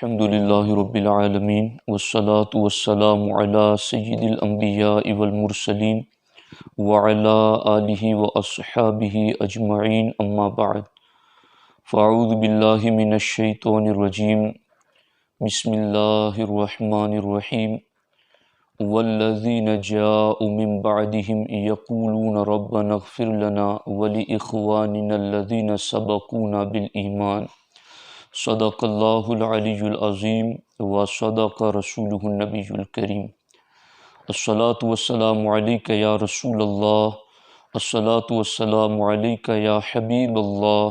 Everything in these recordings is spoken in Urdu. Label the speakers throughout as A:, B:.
A: الحمد للہ رب العالمین والصلاة والسلام علی سید الانبیاء والمرسلین وعلی آلہ واصحابہ اجمعین اما بعد فاعوذ باللہ من الشیطان الرجیم بسم اللہ الرحمن الرحیم والذین جاءوا من بعدهم یقولون ربنا اغفر لنا ولإخواننا الذین سبقونا بالایمان صدق اللہ العلی العظیم و صدق رسولہ النبی الکریم الصلاۃ والسلام علیک یا رسول اللہ، الصلاۃ والسلام علیک یا حبیب اللہ،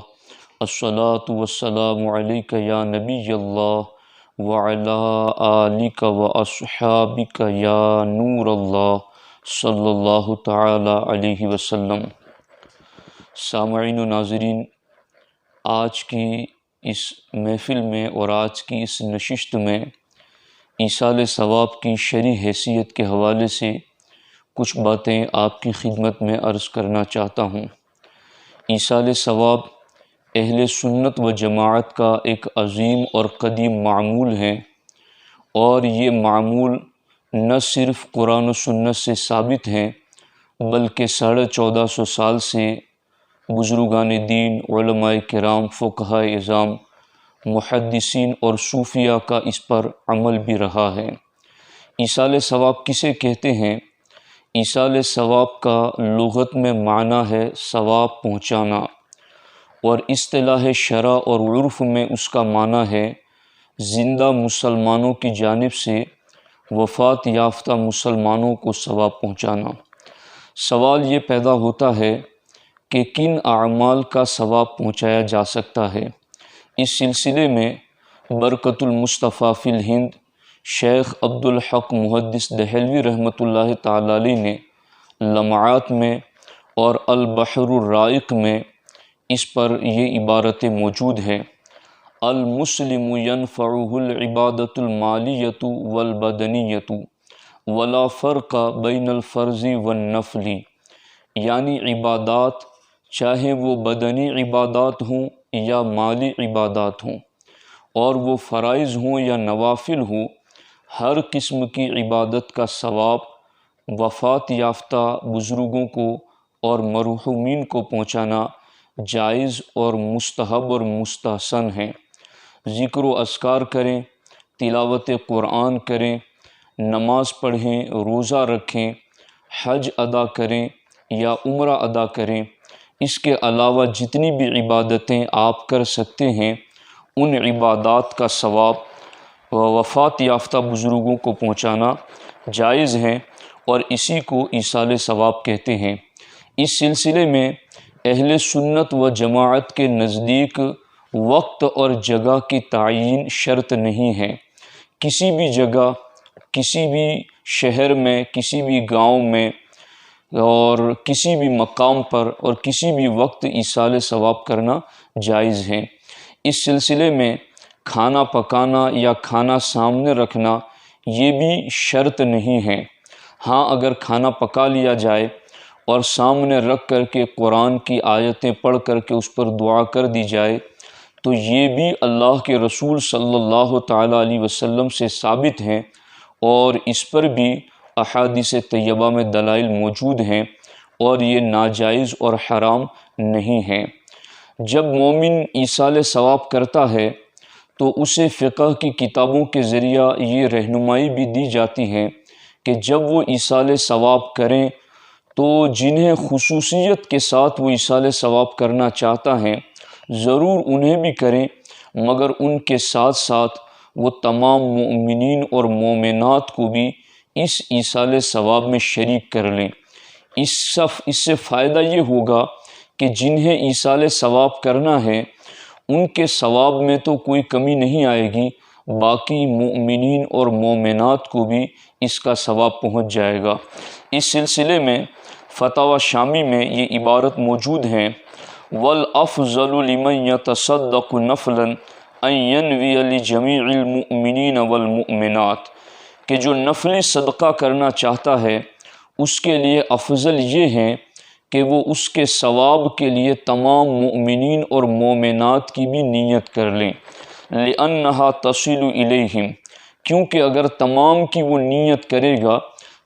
A: الصلاۃ والسلام علیک یا نبی اللہ وعلی آلک و اصحابک یا نور اللہ صلی اللہ تعالی علیہ وسلم۔ سامعین و ناظرین، آج کی اس محفل میں اور آج کی اس نشست میں ایصال ثواب کی شرعی حیثیت کے حوالے سے کچھ باتیں آپ کی خدمت میں عرض کرنا چاہتا ہوں۔ ایصال ثواب اہل سنت و جماعت کا ایک عظیم اور قدیم معمول ہے، اور یہ معمول نہ صرف قرآن و سنت سے ثابت ہے بلکہ 1450 سال سے بزرگان دین، علماء کرام، فقہاء اعظام، محدثین اور صوفیاء کا اس پر عمل بھی رہا ہے۔ ایصال ثواب کسے کہتے ہیں؟ ایصال ثواب کا لغت میں معنی ہے ثواب پہنچانا، اور اصطلاح شرع اور عرف میں اس کا معنی ہے زندہ مسلمانوں کی جانب سے وفات یافتہ مسلمانوں کو ثواب پہنچانا۔ سوال یہ پیدا ہوتا ہے کہ کن اعمال کا ثواب پہنچایا جا سکتا ہے؟ اس سلسلے میں برکت المصطفیٰ فی الہند شیخ عبدالحق محدث دہلوی رحمۃ اللہ تعالی علیہ نے لمعات میں اور البحر الرائق میں اس پر یہ عبارتیں موجود ہیں: المسلم ينفعه العبادة المالیۃ والبدنیۃ ولا فرق بین الفرض والنفل، یعنی عبادات چاہے وہ بدنی عبادات ہوں یا مالی عبادات ہوں، اور وہ فرائض ہوں یا نوافل ہوں، ہر قسم کی عبادت کا ثواب وفات یافتہ بزرگوں کو اور مرحومین کو پہنچانا جائز اور مستحب اور مستحسن ہے۔ ذکر و اذکار کریں، تلاوت قرآن کریں، نماز پڑھیں، روزہ رکھیں، حج ادا کریں یا عمرہ ادا کریں، اس کے علاوہ جتنی بھی عبادتیں آپ کر سکتے ہیں ان عبادات کا ثواب وفات یافتہ بزرگوں کو پہنچانا جائز ہے، اور اسی کو ایصال ثواب کہتے ہیں۔ اس سلسلے میں اہل سنت و جماعت کے نزدیک وقت اور جگہ کی تعیین شرط نہیں ہے۔ کسی بھی جگہ، کسی بھی شہر میں، کسی بھی گاؤں میں اور کسی بھی مقام پر اور کسی بھی وقت ایصال ثواب کرنا جائز ہے۔ اس سلسلے میں کھانا پکانا یا کھانا سامنے رکھنا یہ بھی شرط نہیں ہے۔ ہاں، اگر کھانا پکا لیا جائے اور سامنے رکھ کر کے قرآن کی آیتیں پڑھ کر کے اس پر دعا کر دی جائے تو یہ بھی اللہ کے رسول صلی اللہ تعالیٰ علیہ وسلم سے ثابت ہے، اور اس پر بھی احادیث طیبہ میں دلائل موجود ہیں، اور یہ ناجائز اور حرام نہیں ہے۔ جب مومن ایصال ثواب کرتا ہے تو اسے فقہ کی کتابوں کے ذریعہ یہ رہنمائی بھی دی جاتی ہے کہ جب وہ ایصال ثواب کریں تو جنہیں خصوصیت کے ساتھ وہ ایصال ثواب کرنا چاہتا ہے ضرور انہیں بھی کریں، مگر ان کے ساتھ ساتھ وہ تمام مؤمنین اور مومنات کو بھی اس ایصال ثواب میں شریک کر لیں۔ اس سے فائدہ یہ ہوگا کہ جنہیں ایصال ثواب کرنا ہے ان کے ثواب میں تو کوئی کمی نہیں آئے گی، باقی مؤمنین اور مومنات کو بھی اس کا ثواب پہنچ جائے گا۔ اس سلسلے میں فتاوی شامی میں یہ عبارت موجود ہے: والافضل لمن يتصدق نفلا ان ينوي لجميع المؤمنین والمؤمنات، کہ جو نفلی صدقہ کرنا چاہتا ہے اس کے لیے افضل یہ ہے کہ وہ اس کے ثواب کے لیے تمام مؤمنین اور مومنات کی بھی نیت کر لیں۔ لأنها تصل الیہم، کیونکہ اگر تمام کی وہ نیت کرے گا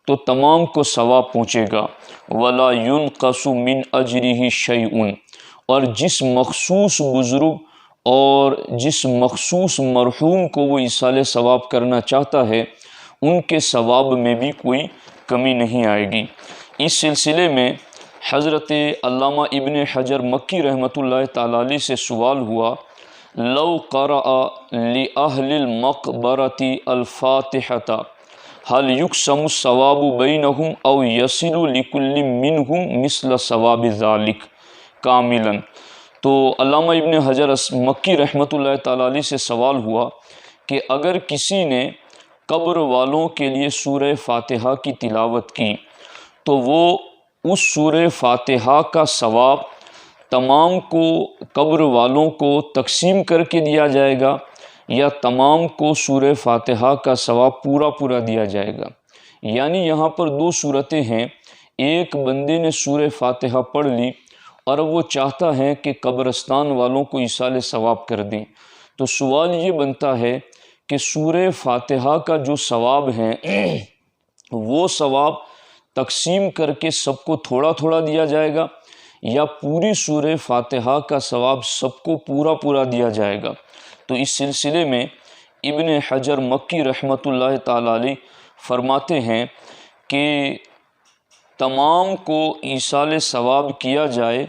A: تو تمام کو ثواب پہنچے گا، ولا ينقص من اجرہ شیء، اور جس مخصوص بزرگ اور جس مخصوص مرحوم کو وہ ایصال ثواب کرنا چاہتا ہے ان کے ثواب میں بھی کوئی کمی نہیں آئے گی۔ اس سلسلے میں حضرت علامہ ابن حجر مکی رحمۃ اللہ تعالی علیہ سے سوال ہوا، لو قرأ لأہل المقبرۃ الفاتحۃ هل یقسم الثواب بینہم او یصل لکل منہم مثل ثواب ذلک کاملا؟ تو علامہ ابن حجر مکی رحمۃ اللہ تعالی علیہ سے سوال ہوا کہ اگر کسی نے قبر والوں کے لیے سورہ فاتحہ کی تلاوت کی تو وہ اس سورہ فاتحہ کا ثواب تمام کو قبر والوں کو تقسیم کر کے دیا جائے گا یا تمام کو سورہ فاتحہ کا ثواب پورا دیا جائے گا؟ یعنی یہاں پر دو صورتیں ہیں، ایک بندے نے سورہ فاتحہ پڑھ لی اور وہ چاہتا ہے کہ قبرستان والوں کو ایصال ثواب کر دیں، تو سوال یہ بنتا ہے کہ سورہ فاتحہ کا جو ثواب ہے وہ ثواب تقسیم کر کے سب کو تھوڑا دیا جائے گا یا پوری سورہ فاتحہ کا ثواب سب کو پورا دیا جائے گا؟ تو اس سلسلے میں ابن حجر مکی رحمۃ اللہ تعالی علیہ فرماتے ہیں کہ تمام کو ایصال ثواب کیا جائے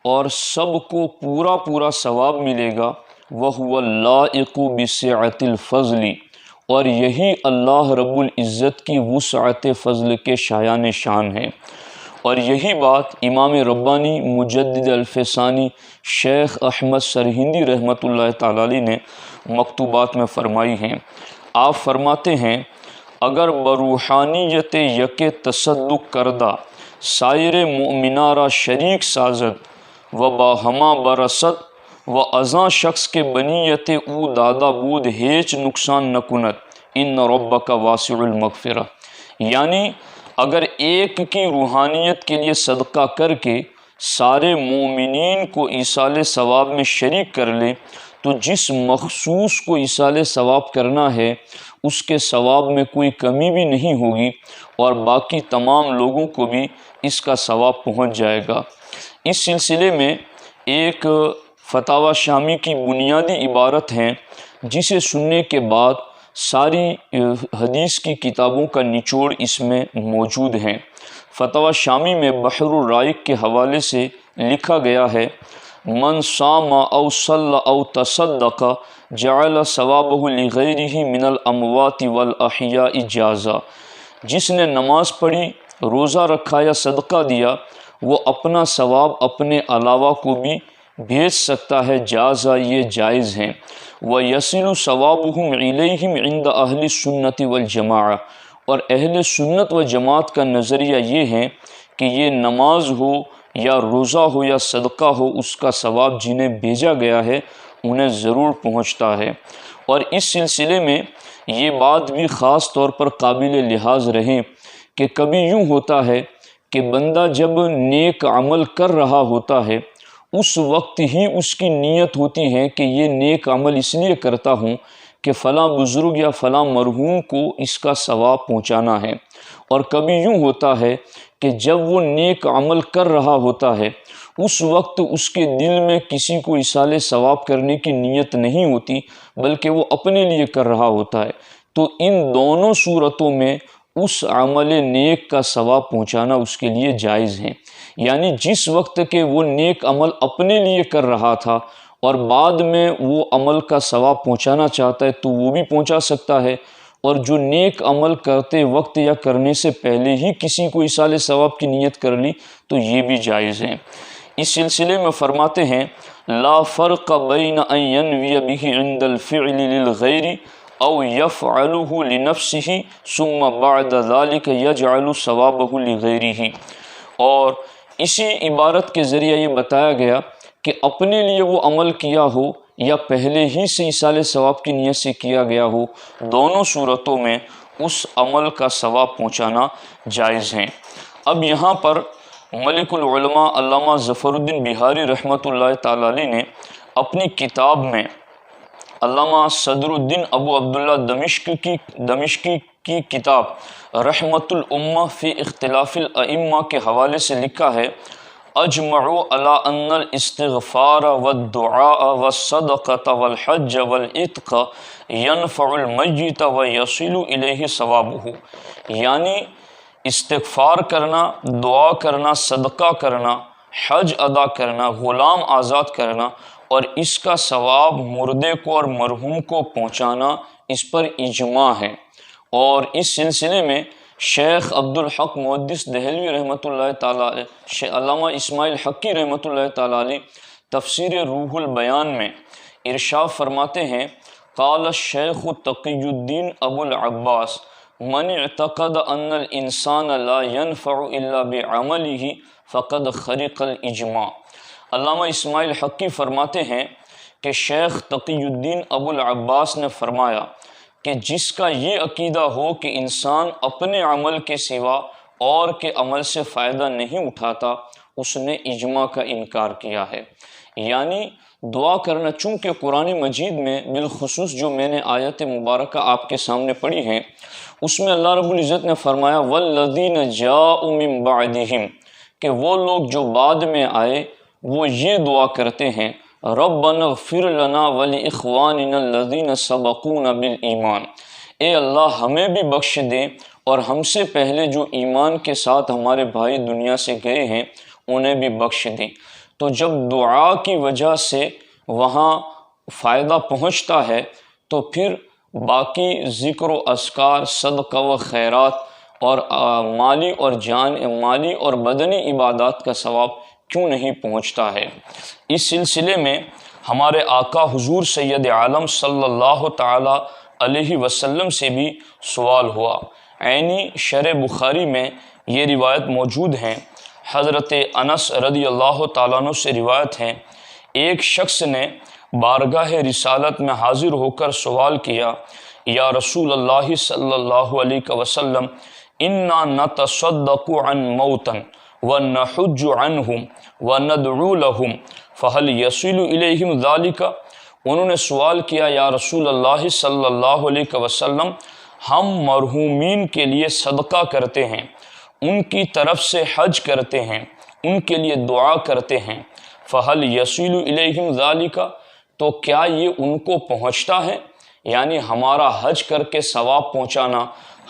A: اور سب کو پورا ثواب ملے گا، وَهُوَ اللَّائِقُ بِسِعَةِ الْفَضْلِ، اور یہی اللہ رب العزت کی وسعت فضل کے شایان شان ہے۔ اور یہی بات امام ربانی مجدد الفسانی شیخ احمد سرہندی رحمۃ اللہ تعالی علیہ نے مکتوبات میں فرمائی ہیں۔ آپ فرماتے ہیں اگر بروحانیت یک تصدق کردہ سائر مؤمنہ را شریک سازد و باہما برسد و ازاں شخص کے بنیت او دادا بود ہیچ نقصان نہ کند ان ربک واسع المغفرہ، یعنی اگر ایک کی روحانیت کے لیے صدقہ کر کے سارے مومنین کو ایصال ثواب میں شریک کر لے تو جس مخصوص کو ایصال ثواب کرنا ہے اس کے ثواب میں کوئی کمی بھی نہیں ہوگی اور باقی تمام لوگوں کو بھی اس کا ثواب پہنچ جائے گا۔ اس سلسلے میں ایک فتاوی شامی کی بنیادی عبارت ہے جسے سننے کے بعد ساری حدیث کی کتابوں کا نچوڑ اس میں موجود ہیں۔ فتاوی شامی میں بحر الرائق کے حوالے سے لکھا گیا ہے، من صام او صلی او تصدق جعل ثوابہ لغیرہ من الاموات والاحیاء جازا، جس نے نماز پڑھی، روزہ رکھا یا صدقہ دیا وہ اپنا ثواب اپنے علاوہ کو بھی بھیج سکتا ہے، جازا یہ جائز ہیں۔ وَيَصِلُ ثَوَابُهُمْ إِلَيْهِمْ عِنْدَ أَهْلِ السُّنَّةِ وَالْجَمَاعَةِ، اور اہل سنت و جماعت کا نظریہ یہ ہے کہ یہ نماز ہو یا روزہ ہو یا صدقہ ہو اس کا ثواب جنہیں بھیجا گیا ہے انہیں ضرور پہنچتا ہے۔ اور اس سلسلے میں یہ بات بھی خاص طور پر قابل لحاظ رہے کہ کبھی یوں ہوتا ہے کہ بندہ جب نیک عمل کر رہا ہوتا ہے اس وقت ہی اس کی نیت ہوتی ہے کہ یہ نیک عمل اس لیے کرتا ہوں کہ فلاں بزرگ یا فلاں مرحوم کو اس کا ثواب پہنچانا ہے، اور کبھی یوں ہوتا ہے کہ جب وہ نیک عمل کر رہا ہوتا ہے اس وقت اس کے دل میں کسی کو ایصال ثواب کرنے کی نیت نہیں ہوتی بلکہ وہ اپنے لیے کر رہا ہوتا ہے، تو ان دونوں صورتوں میں اس عمل نیک کا ثواب پہنچانا اس کے لیے جائز ہے۔ یعنی جس وقت کہ وہ نیک عمل اپنے لیے کر رہا تھا اور بعد میں وہ عمل کا ثواب پہنچانا چاہتا ہے تو وہ بھی پہنچا سکتا ہے، اور جو نیک عمل کرتے وقت یا کرنے سے پہلے ہی کسی کو ایصال ثواب کی نیت کر لی تو یہ بھی جائز ہے۔ اس سلسلے میں فرماتے ہیں لا فرق بین ان ینوی بہ عند الفعل للغیر او یفعلہ لنفسہ ثم بعد ذلك یجعل ثوابہ لغیرہ، اور اسی عبارت کے ذریعے یہ بتایا گیا کہ اپنے لیے وہ عمل کیا ہو یا پہلے ہی سے ایصال ثواب کی نیت سے کیا گیا ہو، دونوں صورتوں میں اس عمل کا ثواب پہنچانا جائز ہے۔ اب یہاں پر ملک العلماء علامہ ظفر الدین بہاری رحمۃ اللہ تعالی علیہ نے اپنی کتاب میں علامہ صدر الدین ابو عبداللہ دمشقی کی کتاب رحمت الامہ فی اختلاف الائمہ کے حوالے سے لکھا ہے، اجمعوا علی ان الاستغفار والدعاء والصدقۃ والحج والعتق ينفع المیت ویصل الیہ ثوابہ، یعنی استغفار کرنا، دعا کرنا، صدقہ کرنا، حج ادا کرنا، غلام آزاد کرنا اور اس کا ثواب مردے کو اور مرحوم کو پہنچانا، اس پر اجماع ہے۔ اور اس سلسلے میں شیخ عبدالحق محدث دہلوی رحمۃ اللہ تعالیٰ علیہ، علامہ اسماعیل حقی رحمۃ اللہ تعالیٰ علیہ تفسیر روح البیان میں ارشاد فرماتے ہیں، قال الشیخ تقی الدین ابو العباس من اعتقد ان الانسان لا ينفع الا بعمله فقد خرق الاجماع۔ علامہ اسماعیل حقی فرماتے ہیں کہ شیخ تقی الدین ابو العباس نے فرمایا کہ جس کا یہ عقیدہ ہو کہ انسان اپنے عمل کے سوا اور کے عمل سے فائدہ نہیں اٹھاتا، اس نے اجماع کا انکار کیا ہے۔ یعنی دعا کرنا، چونکہ قرآن مجید میں بالخصوص جو میں نے آیت مبارکہ آپ کے سامنے پڑھی ہیں، اس میں اللہ رب العزت نے فرمایا والذین جاءوا من بعدہم، کہ وہ لوگ جو بعد میں آئے وہ یہ دعا کرتے ہیں، ربنا اغفر لنا ولاخواننا الذین سبقونا بالایمان، اے اللہ ہمیں بھی بخش دیں اور ہم سے پہلے جو ایمان کے ساتھ ہمارے بھائی دنیا سے گئے ہیں انہیں بھی بخش دیں۔ تو جب دعا کی وجہ سے وہاں فائدہ پہنچتا ہے تو پھر باقی ذکر و اذکار، صدقہ و خیرات اور مالی اور بدنی عبادات کا ثواب کیوں نہیں پہنچتا ہے۔ اس سلسلے میں ہمارے آقا حضور سید عالم صلی اللہ تعالی علیہ وسلم سے بھی سوال ہوا۔ عینی شرح بخاری میں یہ روایت موجود ہیں، حضرت انس رضی اللہ تعالیٰ عنہ سے روایت ہے، ایک شخص نے بارگاہ رسالت میں حاضر ہو کر سوال کیا، یا رسول اللہ صلی اللہ علیہ وسلم انا نتصدق عن موتا ونحج عنہم وندعو لہم فہل یصل الیہم ذالک۔ انہوں نے سوال کیا، یا رسول اللہ صلی اللہ علیہ وسلم ہم مرحومین کے لیے صدقہ کرتے ہیں، ان کی طرف سے حج کرتے ہیں، ان کے لیے دعا کرتے ہیں، فہل یصل الیہم ذالک، تو کیا یہ ان کو پہنچتا ہے؟ یعنی ہمارا حج کر کے ثواب پہنچانا،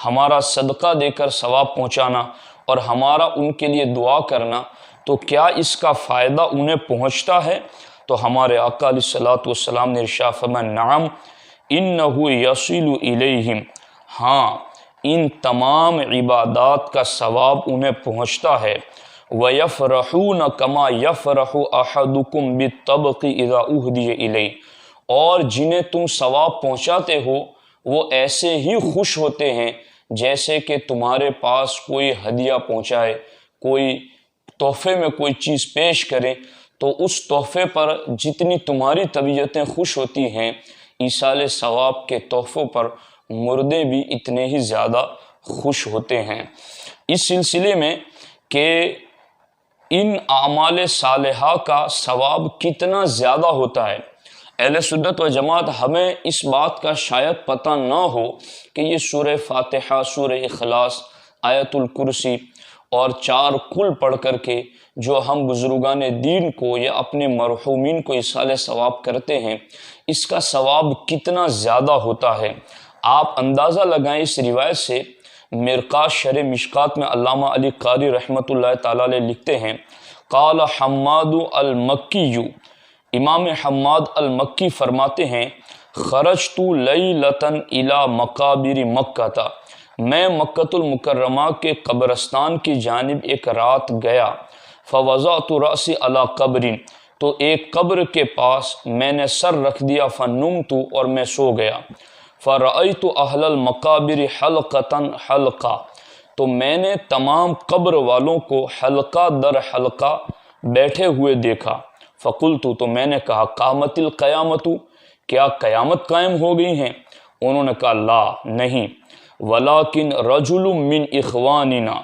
A: ہمارا صدقہ دے کر ثواب پہنچانا اور ہمارا ان کے لیے دعا کرنا، تو کیا اس کا فائدہ انہیں پہنچتا ہے؟ تو ہمارے آقا علیہ الصلوۃ والسلام نے ارشاد فرمایا، نعم انہ یصل الیہم، ہاں ان تمام عبادات کا ثواب انہیں پہنچتا ہے۔ وَيَفْرَحُونَ كَمَا يَفْرَحُ أَحَدُكُمْ بِالطَّبْقِ إِذَا أُهْدِيَ إِلَيْهِ، اور جنہیں تم ثواب پہنچاتے ہو وہ ایسے ہی خوش ہوتے ہیں جیسے کہ تمہارے پاس کوئی ہدیہ پہنچائے، کوئی تحفے میں کوئی چیز پیش کرے، تو اس تحفے پر جتنی تمہاری طبیعتیں خوش ہوتی ہیں، ایصال ثواب کے تحفوں پر مردے بھی اتنے ہی زیادہ خوش ہوتے ہیں۔ اس سلسلے میں کہ ان اعمال صالحہ کا ثواب کتنا زیادہ ہوتا ہے، اہل سنت و جماعت ہمیں اس بات کا شاید پتہ نہ ہو کہ یہ سورہ فاتحہ، سورہ اخلاص، آیت الکرسی اور 4 کل پڑھ کر کے جو ہم بزرگان دین کو یا اپنے مرحومین کو ایصال ثواب کرتے ہیں، اس کا ثواب کتنا زیادہ ہوتا ہے۔ آپ اندازہ لگائیں اس روایت سے۔ مرقات شرح مشکات میں علامہ علی قاری رحمۃ اللہ تعالیٰ علیہ لکھتے ہیں، قال حماد المکی، امام حماد المکی فرماتے ہیں، خرجت لیلۃ الی مقابر مکہ، میں مکۃ المکرمہ کے قبرستان کی جانب ایک رات گیا، فوضعت رأسی علی قبر، تو ایک قبر کے پاس میں نے سر رکھ دیا، فنمت، اور میں سو گیا، فرأیت اہل المقابر حلقۃ حلقہ، تو میں نے تمام قبر والوں کو حلقہ در حلقہ بیٹھے ہوئے دیکھا، فقلت، تو میں نے کہا، قامت القیامت، کیا قیامت قائم ہو گئی ہیں؟ انہوں نے کہا، لا، نہیں، ولیکن رجل من اخواننا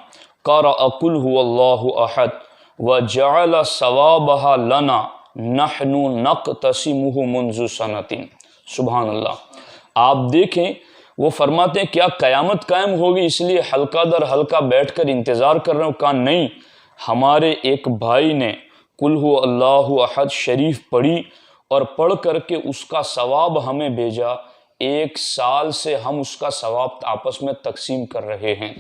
A: قرأ قل هو اللہ احد وجعل ثوابها لنا نحن نقتسمه منذ سنة۔
B: سبحان اللہ۔ آپ دیکھیں وہ فرماتے ہیں کیا قیامت قائم ہوگی اس لیے حلقہ در حلقہ بیٹھ کر انتظار کر رہے ہوں؟ کہا نہیں، ہمارے ایک بھائی نے قل هو اللہ احد شریف پڑھی اور پڑھ کر کے اس کا ثواب ہمیں بھیجا، 1 سال سے ہم اس کا ثواب آپس میں تقسیم کر رہے ہیں۔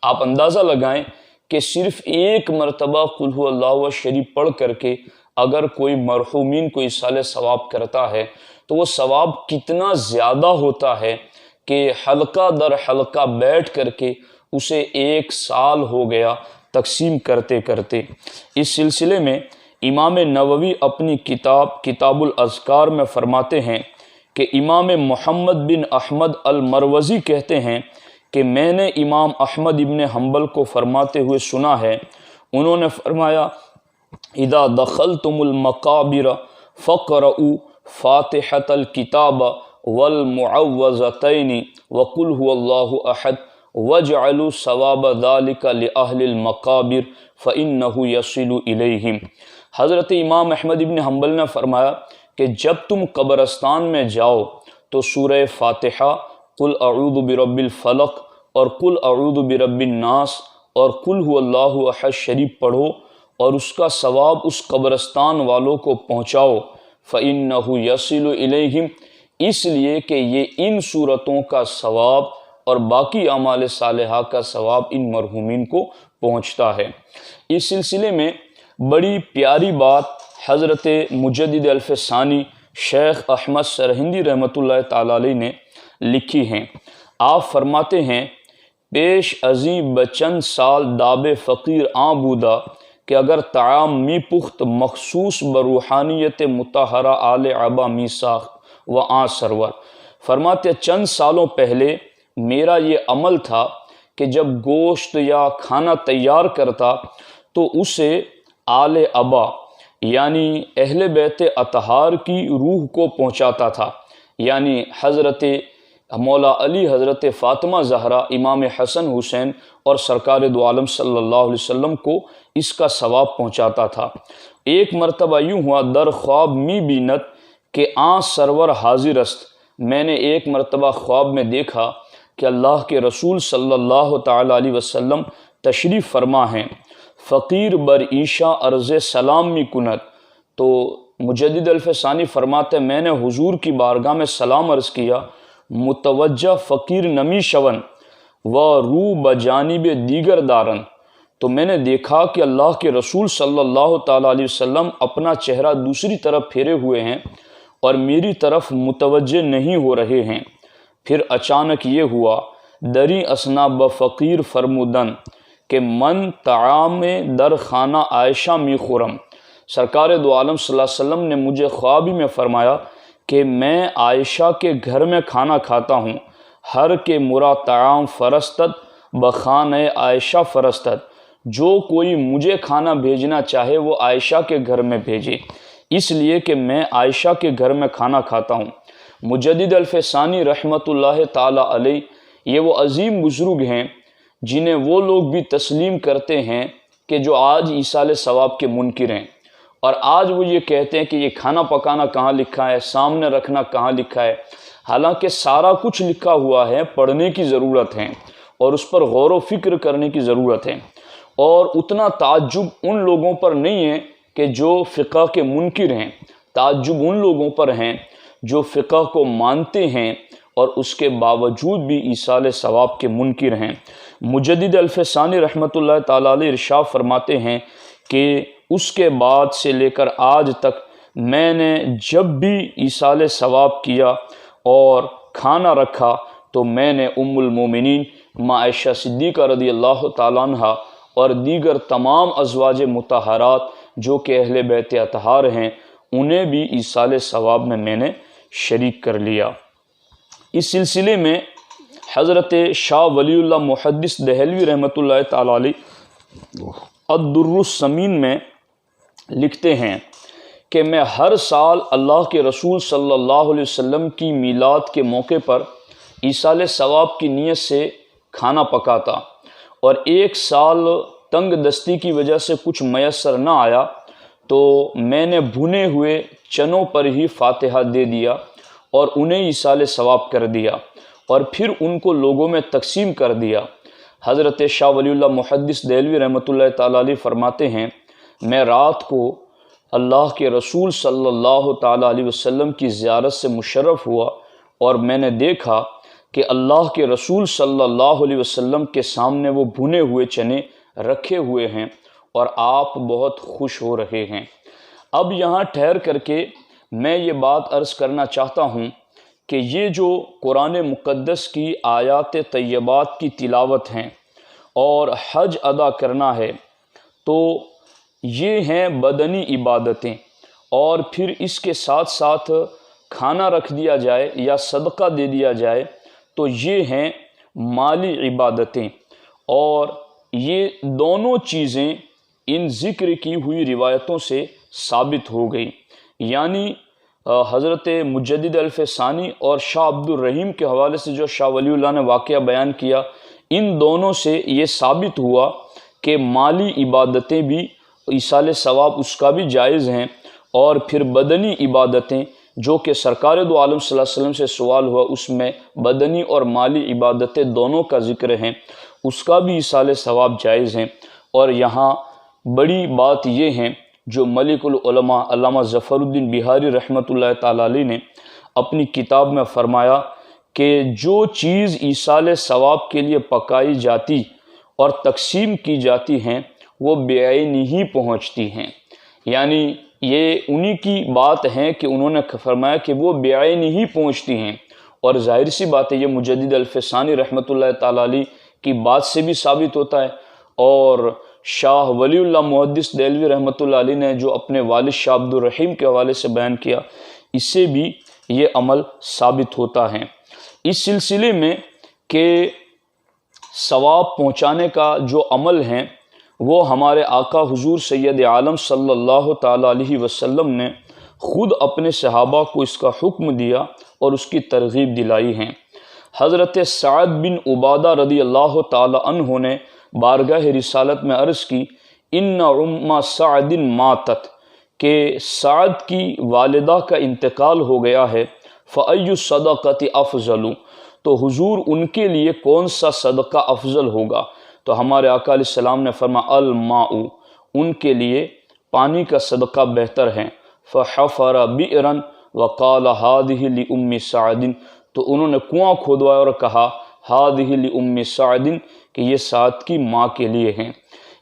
B: آپ اندازہ لگائیں کہ صرف ایک مرتبہ قل هو اللہ شریف پڑھ کر کے اگر کوئی مرحومین کو ایصال ثواب کرتا ہے تو وہ ثواب کتنا زیادہ ہوتا ہے کہ حلقہ در حلقہ بیٹھ کر کے اسے 1 سال ہو گیا تقسیم کرتے کرتے۔ اس سلسلے میں امام نووی اپنی کتاب الاذکار میں فرماتے ہیں کہ امام محمد بن احمد المروزی کہتے ہیں کہ میں نے امام احمد ابن حنبل کو فرماتے ہوئے سنا ہے، انہوں نے فرمایا اذا دخلتم المقابر فقرؤوا فاتحة الكتاب والمعوذتين وقل هو الله احد واجعلوا ثواب ذلك لأهل المقابر فإنه يصل إليهم۔ حضرت امام احمد ابن حنبل نے فرمایا کہ جب تم قبرستان میں جاؤ تو سورہ فاتحہ، قل اعوذ برب الفلق اور قل اعوذ برب الناس اور قل هو اللہ احد شریف پڑھو اور اس کا ثواب اس قبرستان والوں کو پہنچاؤ، فإنه يصل إليهم، اس لیے کہ یہ ان صورتوں کا ثواب اور باقی اعمال صالحہ کا ثواب ان مرحومین کو پہنچتا ہے۔ اس سلسلے میں بڑی پیاری بات حضرت مجدد الف ثانی شیخ احمد سرہندی رحمۃ اللہ تعالی علیہ نے لکھی ہیں۔ آپ فرماتے ہیں پیش ازیں بچند سال داب فقیر آں بودا کہ اگر طعام می پخت مخصوص بروحانیت مطہرہ آل عبا می ساخت و آں سرور۔ فرماتے چند سالوں پہلے میرا یہ عمل تھا کہ جب گوشت یا کھانا تیار کرتا تو اسے آل ابا یعنی اہل بیت اطہار کی روح کو پہنچاتا تھا، یعنی حضرت مولا علی، حضرت فاطمہ زہرا، امام حسن حسین اور سرکار دو عالم صلی اللہ علیہ وسلم کو اس کا ثواب پہنچاتا تھا۔ ایک مرتبہ یوں ہوا در خواب می بینت کہ آن سرور حاضر است، میں نے ایک مرتبہ خواب میں دیکھا کہ اللہ کے رسول صلی اللہ تعالی علیہ وسلم تشریف فرما ہیں، فقیر بر عیشا عرض سلام می کنت، تو مجدد الف ثانی فرماتے میں نے حضور کی بارگاہ میں سلام عرض کیا، متوجہ فقیر نمی شون و رو بجانب دیگر دارن، تو میں نے دیکھا کہ اللہ کے رسول صلی اللہ تعالی علیہ وسلم اپنا چہرہ دوسری طرف پھیرے ہوئے ہیں اور میری طرف متوجہ نہیں ہو رہے ہیں۔ پھر اچانک یہ ہوا دری اسنا بفقیر فرمودن کہ من طعام در خانہ عائشہ می خورم، سرکار دو عالم صلی اللہ علیہ وسلم نے مجھے خوابی میں فرمایا کہ میں عائشہ کے گھر میں کھانا کھاتا ہوں، ہر کے مرا طعام فرستت بخانہ عائشہ فرستت، جو کوئی مجھے کھانا بھیجنا چاہے وہ عائشہ کے گھر میں بھیجے، اس لیے کہ میں عائشہ کے گھر میں کھانا کھاتا ہوں۔ مجدد الف ثانی رحمۃ اللہ تعالی علیہ یہ وہ عظیم بزرگ ہیں جنہیں وہ لوگ بھی تسلیم کرتے ہیں کہ جو آج ایصال ثواب کے منکر ہیں، اور آج وہ یہ کہتے ہیں کہ یہ کھانا پکانا کہاں لکھا ہے، سامنے رکھنا کہاں لکھا ہے، حالانکہ سارا کچھ لکھا ہوا ہے، پڑھنے کی ضرورت ہے اور اس پر غور و فکر کرنے کی ضرورت ہے۔ اور اتنا تعجب ان لوگوں پر نہیں ہے کہ جو فقہ کے منکر ہیں، تعجب ان لوگوں پر ہیں جو فقہ کو مانتے ہیں اور اس کے باوجود بھی ایصال ثواب کے منکر ہیں۔ مجدد الف ثانی رحمۃ اللہ تعالی علیہ ارشاد فرماتے ہیں کہ اس کے بعد سے لے کر آج تک میں نے جب بھی ایصال ثواب کیا اور کھانا رکھا تو میں نے ام المومنین عائشہ صدیقہ رضی اللہ تعالیٰ عنہ اور دیگر تمام ازواج مطہرات جو کہ اہل بیت اطہار ہیں انہیں بھی ایصال ثواب میں نے شریک کر لیا۔ اس سلسلے میں حضرت شاہ ولی اللہ محدث دہلوی رحمۃ اللہ تعالی علیہ الدر الثمین میں لکھتے ہیں کہ میں ہر سال اللہ کے رسول صلی اللہ علیہ وسلم کی میلاد کے موقع پر ایصال ثواب کی نیت سے کھانا پکاتا، اور ایک سال تنگ دستی کی وجہ سے کچھ میسر نہ آیا تو میں نے بھنے ہوئے چنوں پر ہی فاتحہ دے دیا اور انہیں ایصال ثواب کر دیا اور پھر ان کو لوگوں میں تقسیم کر دیا۔ حضرت شاہ ولی اللہ محدث دہلوی رحمۃ اللہ تعالیٰ علیہ فرماتے ہیں، میں رات کو اللہ کے رسول صلی اللہ تعالیٰ علیہ وسلم کی زیارت سے مشرف ہوا اور میں نے دیکھا کہ اللہ کے رسول صلی اللہ علیہ وسلم کے سامنے وہ بھنے ہوئے چنے رکھے ہوئے ہیں اور آپ بہت خوش ہو رہے ہیں۔ اب یہاں ٹھہر کر کے میں یہ بات عرض کرنا چاہتا ہوں کہ یہ جو قرآن مقدس کی آیات طیبات کی تلاوت ہیں اور حج ادا کرنا ہے، تو یہ ہیں بدنی عبادتیں، اور پھر اس کے ساتھ ساتھ کھانا رکھ دیا جائے یا صدقہ دے دیا جائے تو یہ ہیں مالی عبادتیں۔ اور یہ دونوں چیزیں ان ذکر کی ہوئی روایتوں سے ثابت ہو گئی، یعنی حضرت مجدد الف ثانی اور شاہ عبد الرحیم کے حوالے سے جو شاہ ولی اللہ نے واقعہ بیان کیا، ان دونوں سے یہ ثابت ہوا کہ مالی عبادتیں بھی ایصال ثواب اس کا بھی جائز ہیں، اور پھر بدنی عبادتیں جو کہ سرکار دو عالم صلی اللہ علیہ وسلم سے سوال ہوا، اس میں بدنی اور مالی عبادتیں دونوں کا ذکر ہیں، اس کا بھی ایصال ثواب جائز ہیں۔ اور یہاں بڑی بات یہ ہے جو ملک العلماء علامہ ظفر الدین بہاری رحمۃ اللہ تعالیٰ علیہ نے اپنی کتاب میں فرمایا کہ جو چیز ایصال ثواب کے لیے پکائی جاتی اور تقسیم کی جاتی ہیں وہ بے عینی ہی پہنچتی ہیں، یعنی یہ انہی کی بات ہے کہ انہوں نے فرمایا کہ وہ بے عینی ہی پہنچتی ہیں، اور ظاہر سی بات ہے یہ مجدد الف ثانی رحمۃ اللہ تعالیٰ علیہ کی بات سے بھی ثابت ہوتا ہے، اور شاہ ولی اللہ محدث دہلوی رحمۃ اللہ علیہ نے جو اپنے والد شاہ عبد الرحیم کے حوالے سے بیان کیا، اس سے بھی یہ عمل ثابت ہوتا ہے۔ اس سلسلے میں کہ ثواب پہنچانے کا جو عمل ہے وہ ہمارے آقا حضور سید عالم صلی اللہ تعالیٰ علیہ وسلم نے خود اپنے صحابہ کو اس کا حکم دیا اور اس کی ترغیب دلائی ہے۔ حضرت سعد بن عبادہ رضی اللہ تعالیٰ عنہ نے بارگاہ رسالت میں عرض کی، ان ام سعد ماتت، کہ سعد کی والدہ کا انتقال ہو گیا ہے، فأی الصدقۃ افضل، تو حضور ان کے لیے کون سا صدقہ افضل ہوگا؟ تو ہمارے آقا علیہ السلام نے فرمایا الماء، ان کے لیے پانی کا صدقہ بہتر ہے۔ فحفر بئرا وقال هذه لأم سعد، تو انہوں نے کنواں کھودوایا اور کہا هذه لأم سعد، کہ یہ سعد کی ماں کے لیے ہیں۔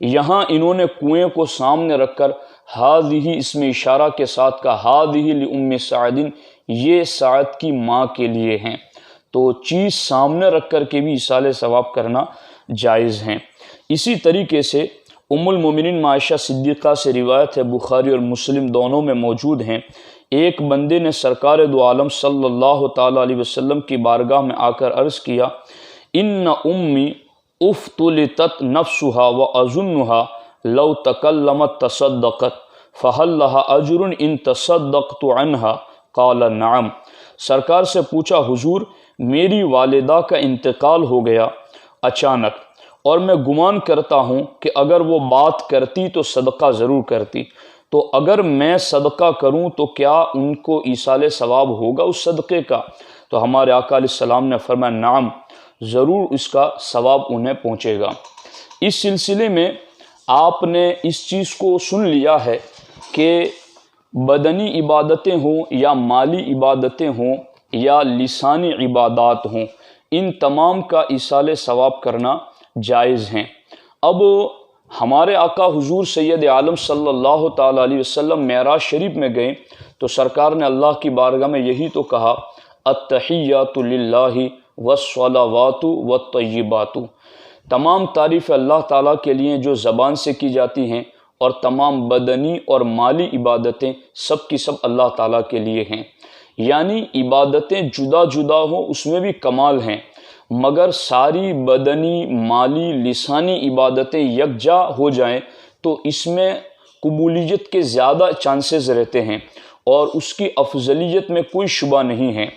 B: یہاں انہوں نے کنویں کو سامنے رکھ کر هذه اس میں اشارہ کے ساتھ کہا هذه لأم سعد، یہ سعد کی ماں کے لیے ہیں، تو چیز سامنے رکھ کر کے بھی ایصال ثواب کرنا جائز ہیں۔ اسی طریقے سے ام المومنین عائشہ صدیقہ سے روایت ہے، بخاری اور مسلم دونوں میں موجود ہیں، ایک بندے نے سرکار دو عالم صلی اللہ تعالیٰ علیہ وسلم کی بارگاہ میں آ کر عرض کیا، ان امی افتلتت نفسها واظنها لو تکلمت تصدقت فهل لها اجر ان تصدقت عنها قال نعم۔ سرکار سے پوچھا، حضور میری والدہ کا انتقال ہو گیا اچانک، اور میں گمان کرتا ہوں کہ اگر وہ بات کرتی تو صدقہ ضرور کرتی، تو اگر میں صدقہ کروں تو کیا ان کو ایصال ثواب ہوگا اس صدقے کا؟ تو ہمارے آقا علیہ السلام نے فرمایا نعم، ضرور اس کا ثواب انہیں پہنچے گا۔ اس سلسلے میں آپ نے اس چیز کو سن لیا ہے کہ بدنی عبادتیں ہوں یا مالی عبادتیں ہوں یا لسانی عبادات ہوں، ان تمام کا ایصال ثواب کرنا جائز ہیں۔ اب ہمارے آقا حضور سید عالم صلی اللہ تعالیٰ علیہ وسلم معراج شریف میں گئے تو سرکار نے اللہ کی بارگاہ میں یہی تو کہا، التحیات للہ والصلوات والطیبات، تمام تعریف اللہ تعالیٰ کے لیے جو زبان سے کی جاتی ہیں، اور تمام بدنی اور مالی عبادتیں سب کی سب اللہ تعالیٰ کے لیے ہیں۔ یعنی عبادتیں جدا جدا ہوں اس میں بھی کمال ہیں، مگر ساری بدنی مالی لسانی عبادتیں یکجا ہو جائیں تو اس میں قبولیت کے زیادہ چانسز رہتے ہیں اور اس کی افضلیت میں کوئی شبہ نہیں ہے۔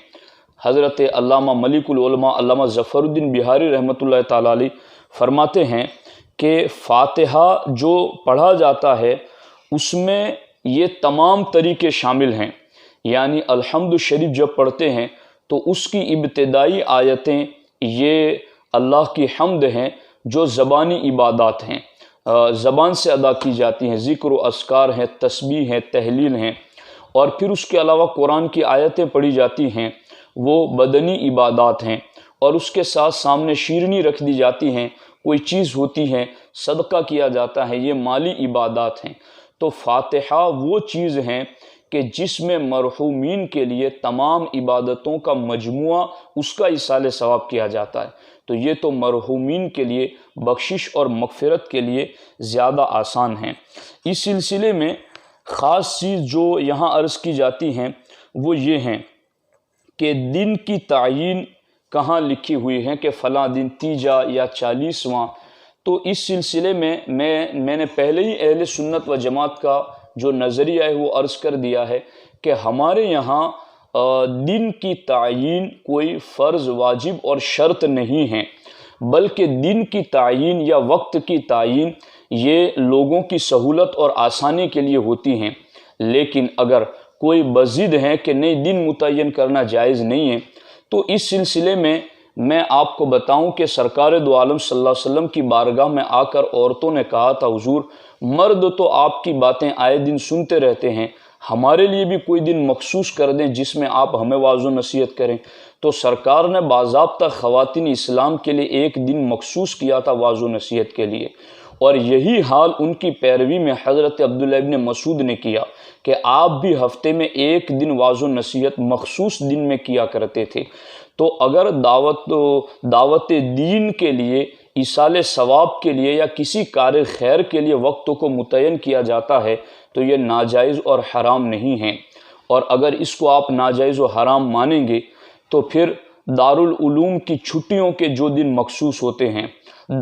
B: حضرت علامہ ملک العلماء علامہ ظفر الدین بہاری رحمۃ اللہ تعالیٰ علیہ فرماتے ہیں کہ فاتحہ جو پڑھا جاتا ہے اس میں یہ تمام طریقے شامل ہیں، یعنی الحمد شریف جب پڑھتے ہیں تو اس کی ابتدائی آیتیں یہ اللہ کی حمد ہیں جو زبانی عبادات ہیں، زبان سے ادا کی جاتی ہیں، ذکر و اذکار ہیں، تسبیح ہیں، تحلیل ہیں، اور پھر اس کے علاوہ قرآن کی آیتیں پڑھی جاتی ہیں، وہ بدنی عبادات ہیں، اور اس کے ساتھ سامنے شیرنی رکھ دی جاتی ہیں، کوئی چیز ہوتی ہے، صدقہ کیا جاتا ہے، یہ مالی عبادات ہیں۔ تو فاتحہ وہ چیز ہیں کہ جس میں مرحومین کے لیے تمام عبادتوں کا مجموعہ اس کا ایصال ثواب کیا جاتا ہے، تو یہ تو مرحومین کے لیے بخشش اور مغفرت کے لیے زیادہ آسان ہیں۔ اس سلسلے میں خاص چیز جو یہاں عرض کی جاتی ہیں وہ یہ ہیں کہ دن کی تعیین کہاں لکھی ہوئی ہے کہ فلاں دن تیجا یا 40واں، تو اس سلسلے میں میں نے پہلے ہی اہل سنت و جماعت کا جو نظریہ ہے وہ عرض کر دیا ہے کہ ہمارے یہاں دن کی تعیین کوئی فرض، واجب اور شرط نہیں ہے، بلکہ دن کی تعیین یا وقت کی تعیین یہ لوگوں کی سہولت اور آسانی کے لیے ہوتی ہیں۔ لیکن اگر کوئی بضد ہے کہ نہیں دن متعین کرنا جائز نہیں ہے، تو اس سلسلے میں آپ کو بتاؤں کہ سرکار دو عالم صلی اللہ علیہ وسلم کی بارگاہ میں آ کر عورتوں نے کہا تھا حضور مرد تو آپ کی باتیں آئے دن سنتے رہتے ہیں، ہمارے لیے بھی کوئی دن مخصوص کر دیں جس میں آپ ہمیں واعظ و نصیحت کریں۔ تو سرکار نے باضابطہ خواتین اسلام کے لیے ایک دن مخصوص کیا تھا واعظ و نصیحت کے لیے، اور یہی حال ان کی پیروی میں حضرت عبداللہ ابن مسعود نے کیا کہ آپ بھی ہفتے میں ایک دن واعظ و نصیحت مخصوص دن میں کیا کرتے تھے۔ تو اگر دعوت دین کے لیے، ایصال ثواب کے لیے یا کسی کار خیر کے لیے وقتوں کو متعین کیا جاتا ہے تو یہ ناجائز اور حرام نہیں ہے، اور اگر اس کو آپ ناجائز و حرام مانیں گے تو پھر دارالعلوم کی چھٹیوں کے جو دن مخصوص ہوتے ہیں،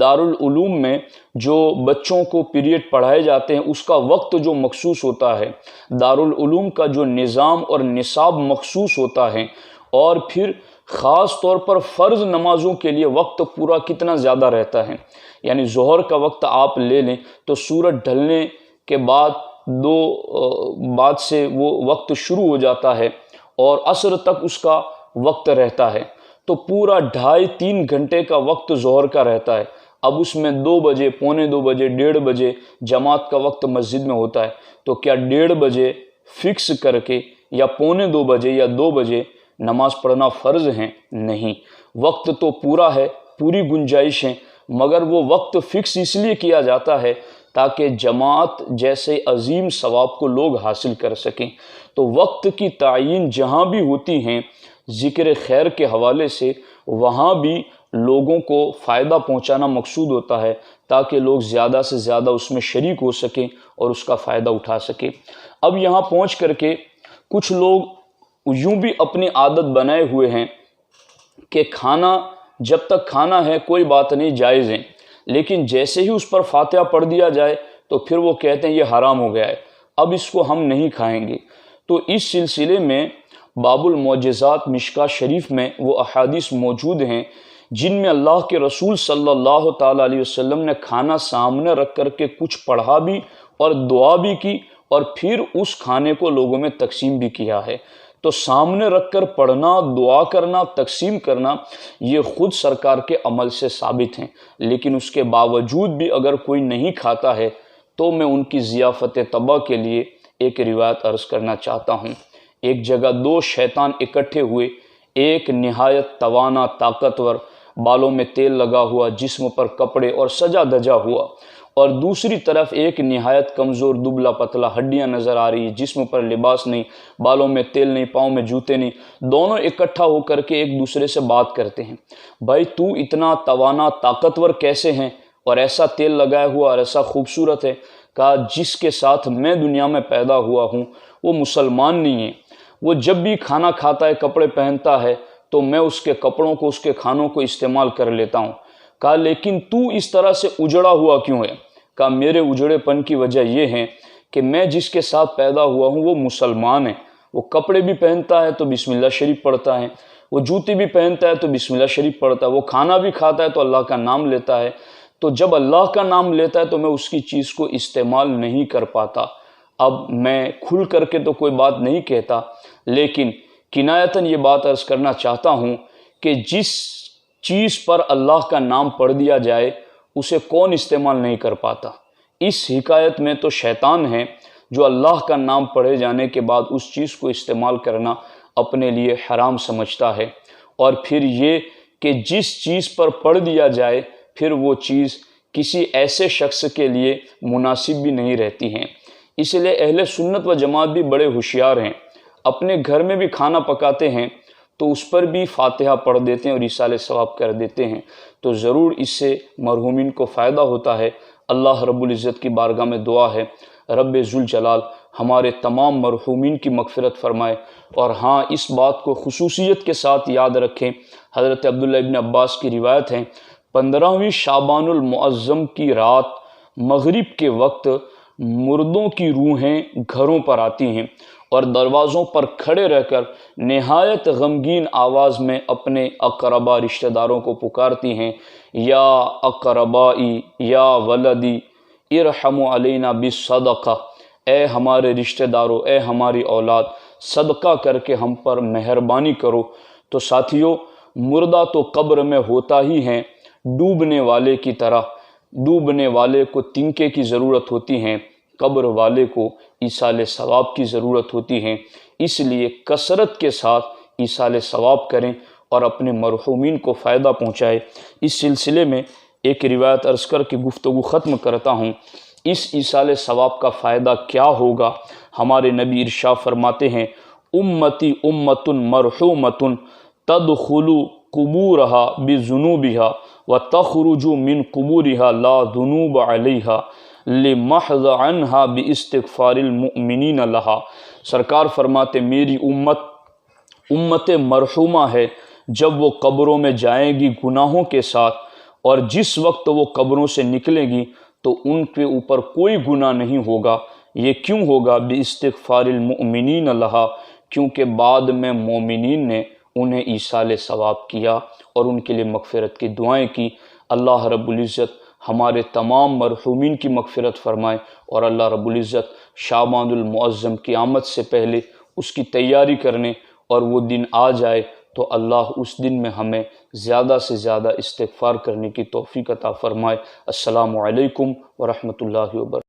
B: دارالعلوم میں جو بچوں کو پیریڈ پڑھائے جاتے ہیں اس کا وقت جو مخصوص ہوتا ہے، دارالعلوم کا جو نظام اور نصاب مخصوص ہوتا ہے، اور پھر خاص طور پر فرض نمازوں کے لیے وقت پورا کتنا زیادہ رہتا ہے، یعنی ظہر کا وقت آپ لے لیں تو سورج ڈھلنے کے بعد سے وہ وقت شروع ہو جاتا ہے اور عصر تک اس کا وقت رہتا ہے، تو پورا 2.5-3 گھنٹے کا وقت ظہر کا رہتا ہے۔ اب اس میں 2 بجے، 2:45 بجے، 1:30 بجے جماعت کا وقت مسجد میں ہوتا ہے، تو کیا 1:30 بجے فکس کر کے یا 2:45 بجے یا 2 بجے نماز پڑھنا فرض ہے؟ نہیں، وقت تو پورا ہے، پوری گنجائش ہے، مگر وہ وقت فکس اس لیے کیا جاتا ہے تاکہ جماعت جیسے عظیم ثواب کو لوگ حاصل کر سکیں۔ تو وقت کی تعیین جہاں بھی ہوتی ہیں ذکر خیر کے حوالے سے، وہاں بھی لوگوں کو فائدہ پہنچانا مقصود ہوتا ہے تاکہ لوگ زیادہ سے زیادہ اس میں شریک ہو سکیں اور اس کا فائدہ اٹھا سکیں۔ اب یہاں پہنچ کر کے کچھ لوگ یوں بھی اپنی عادت بنائے ہوئے ہیں کہ کھانا جب تک کھانا ہے کوئی بات نہیں، جائز ہے، لیکن جیسے ہی اس پر فاتحہ پڑھ دیا جائے تو پھر وہ کہتے ہیں یہ حرام ہو گیا ہے، اب اس کو ہم نہیں کھائیں گے۔ تو اس سلسلے میں باب المعجزات مشکاہ شریف میں وہ احادیث موجود ہیں جن میں اللہ کے رسول صلی اللہ تعالیٰ علیہ وسلم نے کھانا سامنے رکھ کر کے کچھ پڑھا بھی اور دعا بھی کی، اور پھر اس کھانے کو لوگوں میں تقسیم بھی کیا ہے۔ تو سامنے رکھ کر پڑھنا، دعا کرنا، تقسیم کرنا یہ خود سرکار کے عمل سے ثابت ہیں، لیکن اس کے باوجود بھی اگر کوئی نہیں کھاتا ہے تو میں ان کی ضیافت طبع کے لیے ایک روایت عرض کرنا چاہتا ہوں۔ ایک جگہ 2 شیطان اکٹھے ہوئے، ایک نہایت توانا، طاقتور، بالوں میں تیل لگا ہوا، جسم پر کپڑے اور سجا دھجا ہوا، اور دوسری طرف ایک نہایت کمزور، دبلا پتلا، ہڈیاں نظر آ رہی، جسم پر لباس نہیں، بالوں میں تیل نہیں، پاؤں میں جوتے نہیں، دونوں اکٹھا ہو کر کے ایک دوسرے سے بات کرتے ہیں، بھائی تو اتنا توانا، طاقتور کیسے ہیں اور ایسا تیل لگایا ہوا اور ایسا خوبصورت ہے؟ کہا جس کے ساتھ میں دنیا میں پیدا ہوا ہوں وہ مسلمان نہیں ہے، وہ جب بھی کھانا کھاتا ہے، کپڑے پہنتا ہے تو میں اس کے کپڑوں کو، اس کے کھانوں کو استعمال کر لیتا ہوں۔ کہا لیکن تو اس طرح سے اجڑا ہوا کیوں ہے؟ کہا میرے اجڑے پن کی وجہ یہ ہے کہ میں جس کے ساتھ پیدا ہوا ہوں وہ مسلمان ہے، وہ کپڑے بھی پہنتا ہے تو بسم اللہ شریف پڑھتا ہے، وہ جوتی بھی پہنتا ہے تو بسم اللہ شریف پڑھتا ہے، وہ کھانا بھی کھاتا ہے تو اللہ کا نام لیتا ہے، تو جب اللہ کا نام لیتا ہے تو میں اس کی چیز کو استعمال نہیں کر پاتا۔ اب میں کھل کر کے تو کوئی بات نہیں کہتا، لیکن کنایتاً یہ بات عرض کرنا چاہتا ہوں کہ جس چیز پر اللہ کا نام پڑھ دیا جائے اسے کون استعمال نہیں کر پاتا؟ اس حکایت میں تو شیطان ہے جو اللہ کا نام پڑھے جانے کے بعد اس چیز کو استعمال کرنا اپنے لیے حرام سمجھتا ہے، اور پھر یہ کہ جس چیز پر پڑھ دیا جائے پھر وہ چیز کسی ایسے شخص کے لیے مناسب بھی نہیں رہتی ہیں۔ اس لیے اہل سنت و جماعت بھی بڑے ہوشیار ہیں، اپنے گھر میں بھی کھانا پکاتے ہیں تو اس پر بھی فاتحہ پڑھ دیتے ہیں اور ایصال ثواب کر دیتے ہیں، تو ضرور اس سے مرحومین کو فائدہ ہوتا ہے۔ اللہ رب العزت کی بارگاہ میں دعا ہے رب ذوالجلال ہمارے تمام مرحومین کی مغفرت فرمائے۔ اور ہاں، اس بات کو خصوصیت کے ساتھ یاد رکھیں، حضرت عبداللہ ابن عباس کی روایت ہے، 15ویں شعبان المعظم کی رات مغرب کے وقت مردوں کی روحیں گھروں پر آتی ہیں اور دروازوں پر کھڑے رہ کر نہایت غمگین آواز میں اپنے اقربا رشتہ داروں کو پکارتی ہیں، یا اقربائی یا ولدی ارحم علینا بالصدقہ، اے ہمارے رشتہ داروں، اے ہماری اولاد، صدقہ کر کے ہم پر مہربانی کرو۔ تو ساتھیو، مردہ تو قبر میں ہوتا ہی ہیں ڈوبنے والے کی طرح، ڈوبنے والے کو تنکے کی ضرورت ہوتی ہے، قبر والے کو ایصال ثواب کی ضرورت ہوتی ہے۔ اس لیے کثرت کے ساتھ ایصال ثواب کریں اور اپنے مرحومین کو فائدہ پہنچائے۔ اس سلسلے میں ایک روایت عرض کر کے گفتگو ختم کرتا ہوں۔ اس ایصال ثواب کا فائدہ کیا ہوگا؟ ہمارے نبی ارشاد فرماتے ہیں، امتی امت مرحومۃ تدخل قبورها بذنوبها وتخرج من قبورها لا ذنوب عليها لمحض عنها باستغفار المؤمنین لها۔ سرکار فرماتے میری امت مرحومہ ہے جب وہ قبروں میں جائیں گی گناہوں کے ساتھ، اور جس وقت وہ قبروں سے نکلیں گی تو ان کے اوپر کوئی گناہ نہیں ہوگا۔ یہ کیوں ہوگا؟ باستغفار المؤمنین لہا، کیونکہ بعد میں مومنین نے انہیں ایصال ثواب کیا اور ان کے لیے مغفرت کی دعائیں کی۔ اللہ رب العزت ہمارے تمام مرحومین کی مغفرت فرمائے، اور اللہ رب العزت شعبان المعظم کی آمد سے پہلے اس کی تیاری کرنے اور وہ دن آ جائے تو اللہ اس دن میں ہمیں زیادہ سے زیادہ استغفار کرنے کی توفیق عطا فرمائے۔ السلام علیکم ورحمۃ اللہ وبرکاتہ۔